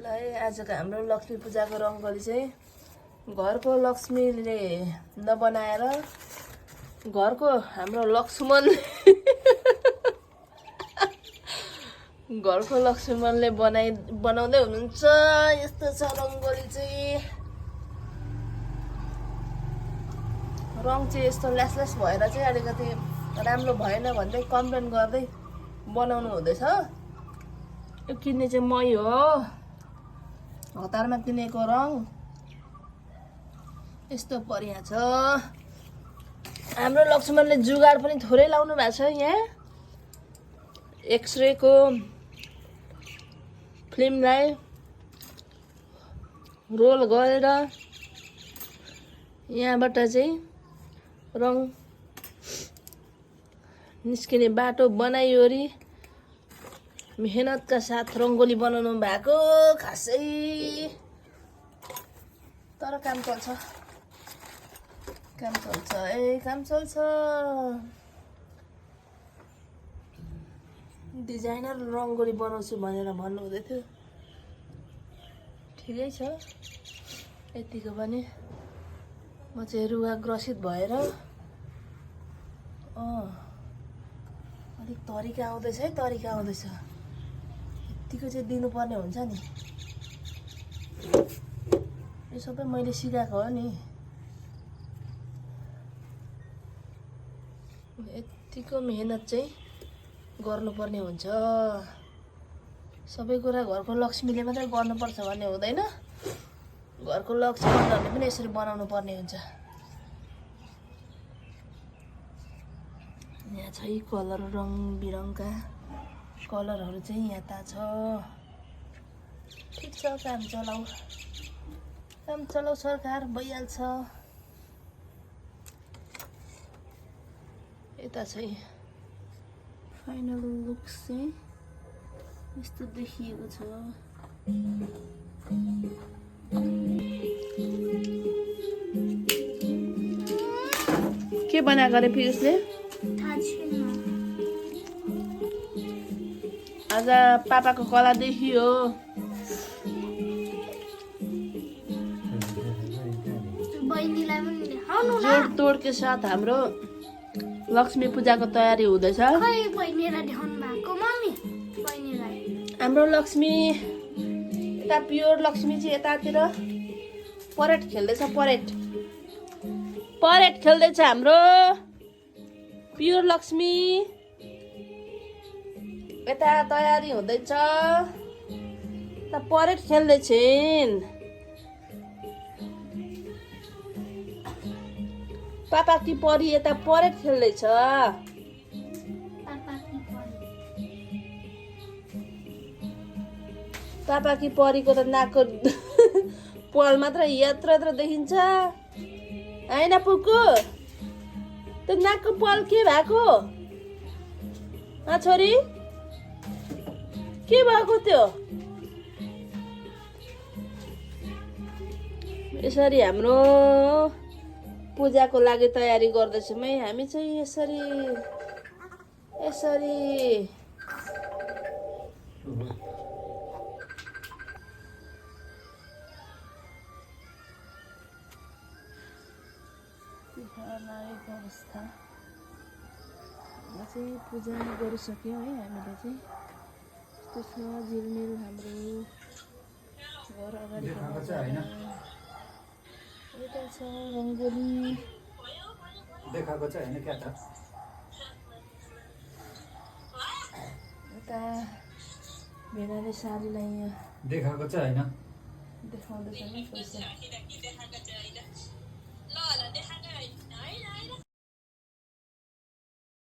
ल आजको हाम्रो लक्ष्मी पूजाको रङ्गोली चाहिँ घरको लक्ष्मीले नबनाएर घरको हाम्रो लक्ष्मण घरको लक्ष्मणले बनाउँदै हुनुहुन्छ। यस्तो छ रङ्गोली चाहिँ। रङ चाहिँ यस्तो ल्यासल्यास भएर चाहिँ अलिकति राम्रो भएन भन्दै कम्प्लेन गर्दै बनाउनु हुँदैछ। यो किन्ने चाहिँ मै हो, हतारमा किनेको रङ यस्तो परिया छ। हाम्रो लक्ष्मणले जुगाड पनि थोरै लाउनु भएको छ। यहाँ एक्सरेको फिल्मलाई रोल गरेर यहाँबाट चाहिँ रङ निस्किने बाटो बनाइवरी मेहनतका साथ रङ्गोली बनाउनु भएको खासै। तर काम चल्छ, काम चल्छ। डिजाइनर रङ्गोली बनाउँछु भनेर भन्नुहुँदै थियो। ठिकै छ, यतिको पनि म चाहिँ रुगाग्रसित भएर अलिक तरिका आउँदैछ है, तरिका आउँदैछ। यतिको चाहिँ दिनुपर्ने हुन्छ नि। यो सबै मैले सिकाएको हो नि। यतिको मेहनत चाहिँ गर्नुपर्ने हुन्छ। सबै कुरा घरको लक्ष्मीले मात्रै गर्नुपर्छ भन्ने हुँदैन। घरको लक्ष्मीहरूले पनि यसरी बनाउनु पर्ने हुन्छ। यहाँ छ कलर, रङ बिरङका कलरहरू चाहिँ यहाँ त छ। ठिक छ, काम चलाउ सरकार, भइहाल्छ। यता चाहिँ फाइनल लुक चाहिँ यस्तो देखिएको छ। के बनाएको अरे पियुषले? आज पापाको कला देखियो। जोड तोड के साथ हाम्रो लक्ष्मी पूजाको तयारी हुँदैछ। हाम्रो लक्ष्मी यता प्योर लक्ष्मी चाहिँ यतातिर परेड खेल्दैछ। परेड खेल्दैछ हाम्रो प्योर लक्ष्मी। यता तयारी हुँदैछ, यता परेड खेल्दैछन्। पापा कि परी यता परेड खेल्दैछ। पापा कि परीको त नाकको पाल मात्र यत्र देखिन्छ हैन पुक्कु? त्यो नाकको पाल के भएको? छोरी के भएको त्यो? यसरी हाम्रो पूजाको लागि तयारी गर्दैछौँ है हामी चाहिँ। यसरी अवस्था चाहिँ पूजा गरिसक्यौँ है हामीले चाहिँ। यस्तो छ झिलमिल हाम्रो घर अगाडि। यता छ रङ्गोली देखाएको चाहिँ होइन क्या त? यता भेनाले साडीलाई यहाँ देखाएको चाहिँ होइन, देखाउँदैछ नि पैसा।